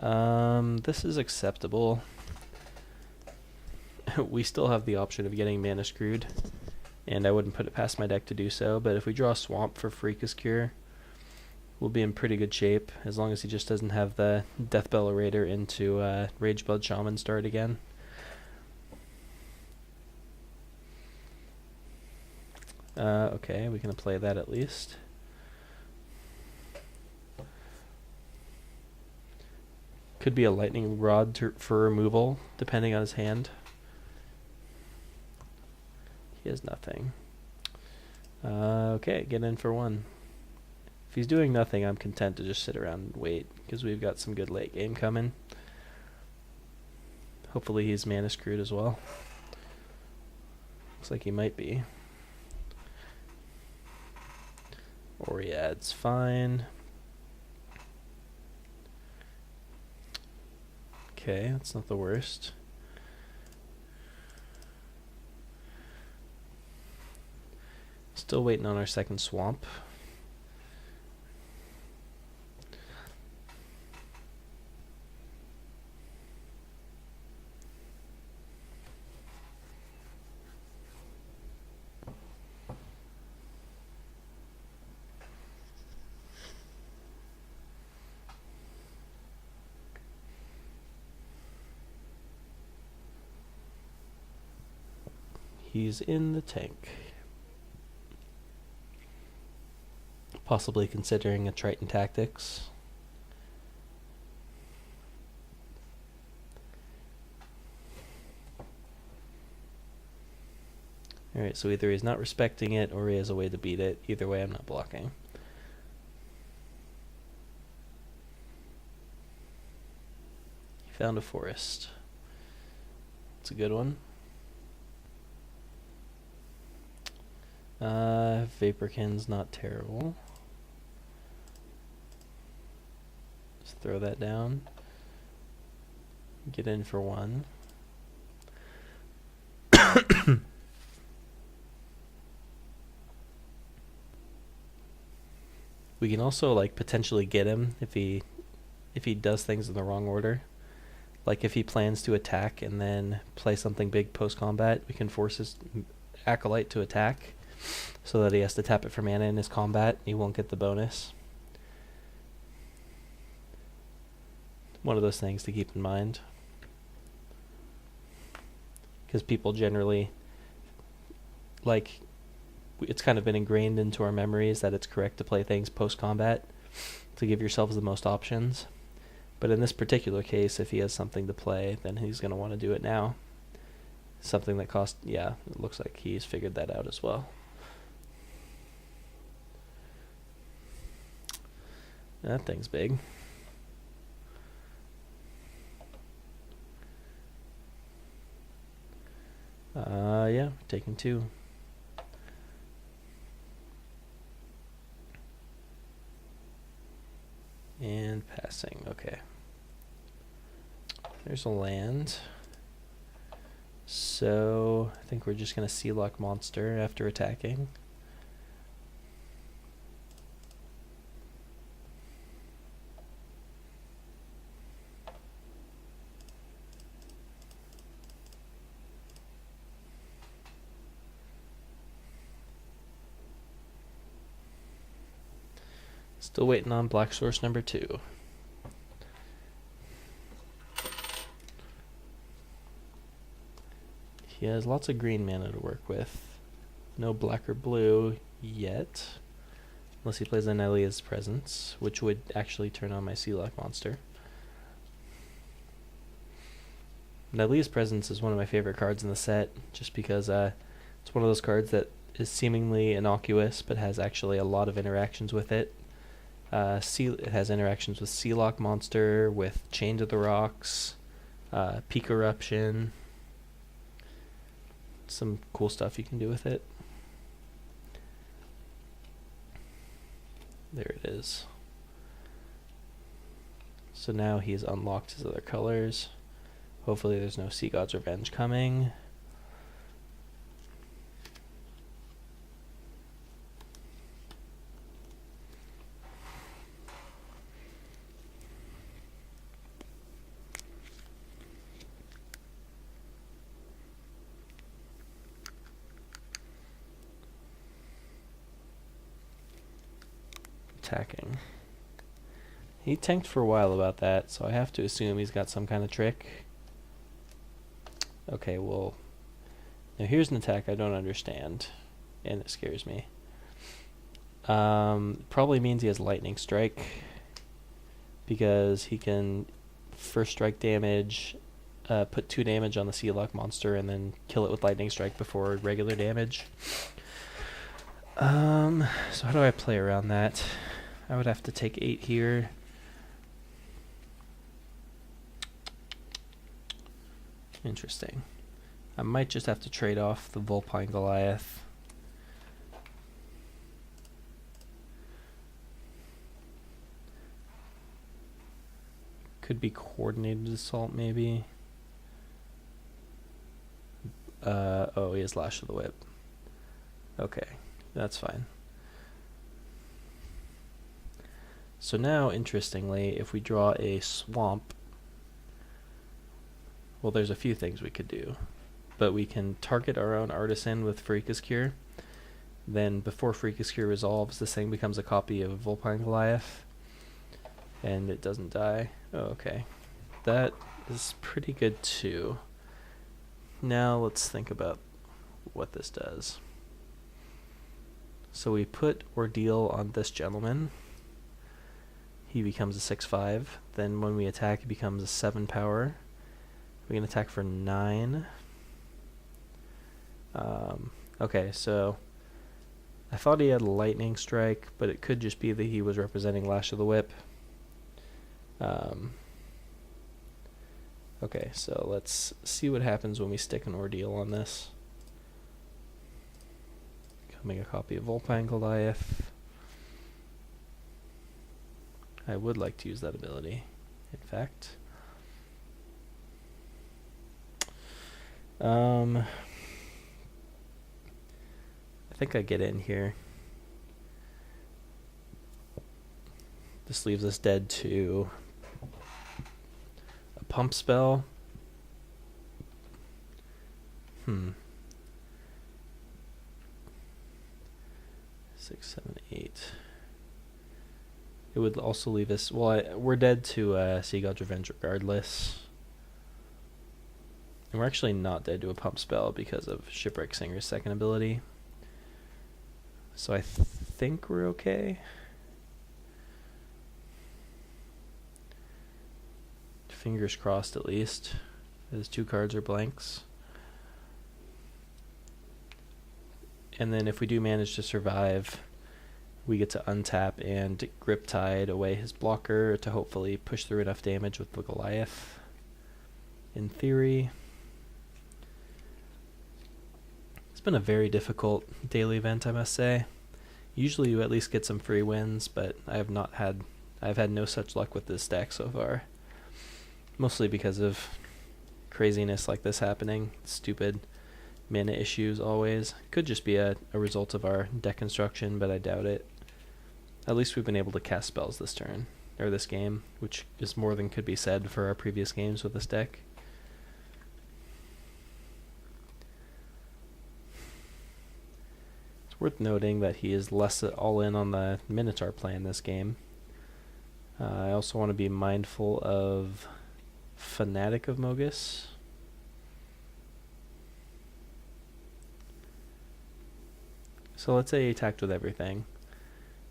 This is acceptable. We still have the option of getting mana screwed, and I wouldn't put it past my deck to do so, but if we draw a Swamp for Freakus Cure, we'll be in pretty good shape, as long as he just doesn't have the Deathbell Orator into Rageblood Shaman start again. Okay, we can play that at least. Could be a Lightning Rod for removal, depending on his hand. He has nothing. Okay, get in for one. If he's doing nothing, I'm content to just sit around and wait, because we've got some good late game coming. Hopefully he's mana screwed as well. Looks like he might be. Oriad's fine. Okay, that's not the worst. Still waiting on our second Swamp. He's in the tank. Possibly considering a Triton Tactics. Alright, so either he's not respecting it or he has a way to beat it. Either way, I'm not blocking. He found a forest. It's a good one. Vaporkin's not terrible. Just throw that down. Get in for one. We can also like potentially get him if he does things in the wrong order. Like if he plans to attack and then play something big post combat, we can force his Acolyte to attack, so that he has to tap it for mana in his combat. He won't get the bonus. One of those things to keep in mind. Because people generally, like, it's kind of been ingrained into our memories that it's correct to play things post-combat to give yourselves the most options. But in this particular case, if he has something to play, then he's going to want to do it now. Something that costs, yeah, it looks like he's figured that out as well. That thing's big. Yeah, taking two. And passing, okay. There's a land. So, I think we're just going to Sealock Monster after attacking. Still waiting on Black Source number 2. He has lots of green mana to work with. No black or blue yet. Unless he plays Anelia's Presence, which would actually turn on my Sealock Monster. Anelia's Presence is one of my favorite cards in the set, just because it's one of those cards that is seemingly innocuous, but has actually a lot of interactions with it. It has interactions with Sealock Monster, with Chain to the Rocks, Peak Eruption. Some cool stuff you can do with it. There it is. So now he's unlocked his other colors. Hopefully there's no Sea God's Revenge coming. attacking? He tanked for a while about that, so I have to assume he's got some kind of trick. Okay, well, now here's an attack I don't understand, and it scares me. Probably means he has lightning strike, because he can first strike damage, put 2 damage on the Sealock monster, and then kill it with lightning strike before regular damage. So how do I play around that? I would have to take 8 here. Interesting. I might just have to trade off the Vulpine Goliath. Could be coordinated assault, maybe. Oh, he has Lash of the Whip. Okay, that's fine. So now, interestingly, if we draw a swamp, well, there's a few things we could do. But we can target our own Artisan with Freakus Cure. Then, before Freakus Cure resolves, this thing becomes a copy of Vulpine Goliath. And it doesn't die. Oh, okay. That is pretty good, too. Now, let's think about what this does. So we put Ordeal on this gentleman. He becomes a 6/5. Then when we attack, he becomes a 7 power. We can attack for 9. Okay, so I thought he had lightning strike, but it could just be that he was representing Lash of the Whip. Okay, so let's see what happens when we stick an Ordeal on this. Becoming a copy of Vulpine Goliath. I would like to use that ability, in fact. I think I get in here. This leaves us dead to a pump spell. 6, 7, 8. It would also leave us... Well, we're dead to Sea God's Revenge regardless. And we're actually not dead to a pump spell because of Shipwreck Singer's second ability. So I think we're okay. Fingers crossed, at least. His 2 cards are blanks. And then if we do manage to survive, we get to untap and Grip Tide away his blocker to hopefully push through enough damage with the Goliath. In theory. It's been a very difficult daily event, I must say. Usually you at least get some free wins, but I've had no such luck with this deck so far. Mostly because of craziness like this happening. Stupid mana issues always. Could just be a result of our deck construction, but I doubt it. At least we've been able to cast spells this turn, or this game, which is more than could be said for our previous games with this deck. It's worth noting that he is less all in on the Minotaur play in this game. I also want to be mindful of Fanatic of Mogus. So let's say he attacked with everything.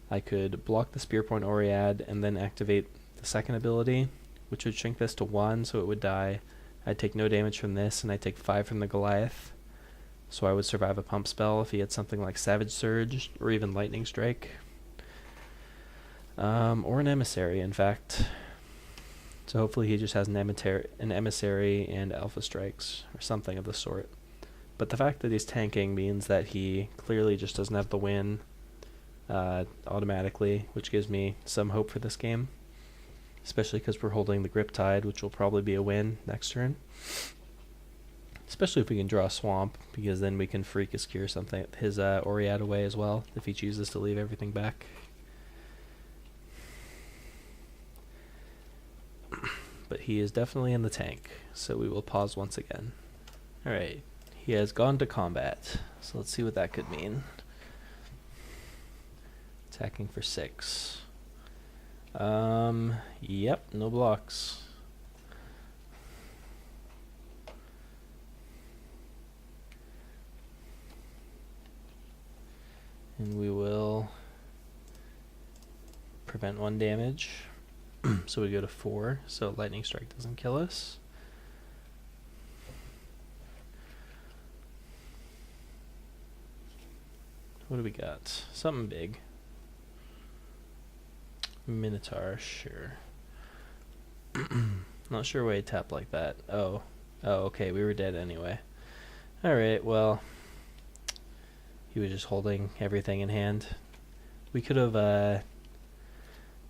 I could block the Spear Point Oread and then activate the second ability, which would shrink this to 1, so it would die. I'd take no damage from this, and I'd take 5 from the Goliath. So I would survive a pump spell if he had something like Savage Surge, or even Lightning Strike. Or an Emissary, in fact. So hopefully he just has an Emissary and Alpha Strikes, or something of the sort. But the fact that he's tanking means that he clearly just doesn't have the win automatically, which gives me some hope for this game. Especially because we're holding the Grip Tide, which will probably be a win next turn. Especially if we can draw a Swamp, because then we can Freakus Cure something, his Oread away as well, if he chooses to leave everything back. But he is definitely in the tank, so we will pause once again. Alright, he has gone to combat, so let's see what that could mean. Attacking for 6. Yep, no blocks. And we will prevent 1 damage. So we go to 4, so lightning strike doesn't kill us. What do we got? Something big. Minotaur, sure. Not sure why he tapped like that. Oh, okay, we were dead anyway. Alright, well, he was just holding everything in hand. We could have,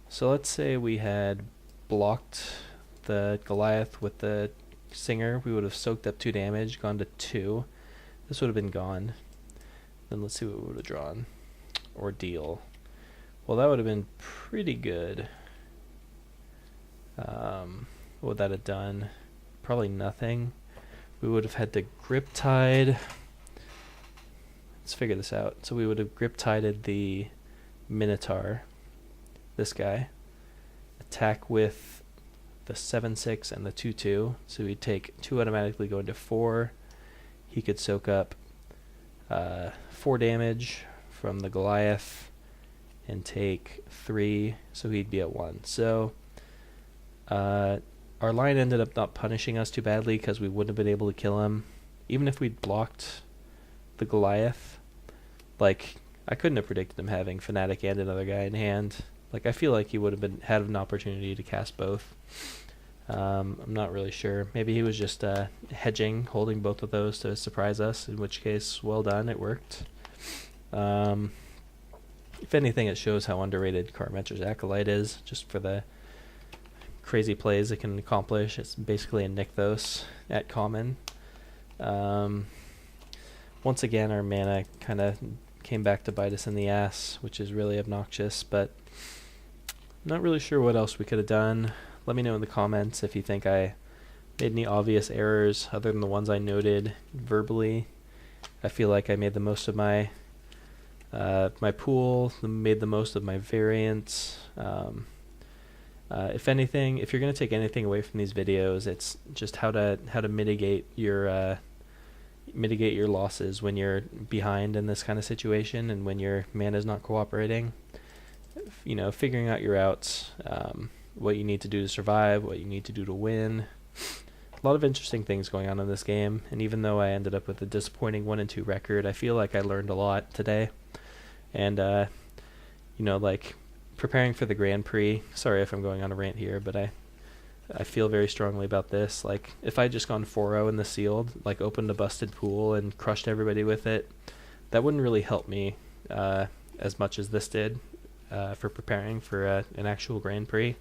so let's say we had blocked the Goliath with the Singer. We would have soaked up 2 damage, gone to 2. This would have been gone. Then let's see what we would have drawn. Ordeal. Well, that would have been pretty good. What would that have done? Probably nothing. We would have had to grip tide. Let's figure this out. So we would have grip tided the Minotaur, this guy, attack with the 7/6 and the 2/2. So he'd take 2 automatically, go into 4. He could soak up 4 damage from the Goliath and take 3, so he'd be at 1. So our line ended up not punishing us too badly because we wouldn't have been able to kill him. Even if we'd blocked the Goliath, like, I couldn't have predicted him having Fanatic and another guy in hand. Like, I feel like he would have had an opportunity to cast both. I'm not really sure. Maybe he was just hedging, holding both of those to surprise us, in which case, well done, it worked. If anything, it shows how underrated Carmentra's Acolyte is, just for the crazy plays it can accomplish. It's basically a Nykthos at common. Once again, our mana kind of came back to bite us in the ass, which is really obnoxious, but I'm not really sure what else we could have done. Let me know in the comments if you think I made any obvious errors other than the ones I noted verbally. I feel like I made the most of my my pool, made the most of my variants. If anything, if you're going to take anything away from these videos, it's just how to mitigate your losses when you're behind in this kind of situation and when your mana's not cooperating. You know, figuring out your outs, what you need to do to survive, what you need to do to win. A lot of interesting things going on in this game, and even though I ended up with a disappointing 1-2 record, I feel like I learned a lot today. And you know, like, preparing for the Grand Prix, sorry if I'm going on a rant here, but I feel very strongly about this. Like, if I just gone 4-0 in the sealed, like opened a busted pool and crushed everybody with it, that wouldn't really help me as much as this did for preparing for an actual Grand Prix.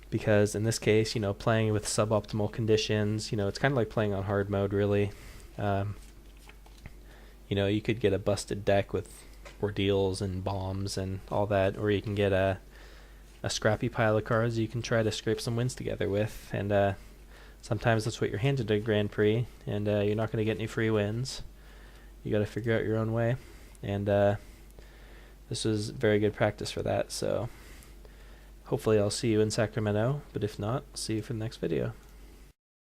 Because in this case, you know, playing with suboptimal conditions, you know, it's kind of like playing on hard mode, really. You know, you could get a busted deck with ordeals and bombs and all that, or you can get a scrappy pile of cards you can try to scrape some wins together with, and sometimes that's what you're handed at Grand Prix, and you're not going to get any free wins. You got to figure out your own way, and this was very good practice for that. So hopefully I'll see you in Sacramento, but if not, see you for the next video.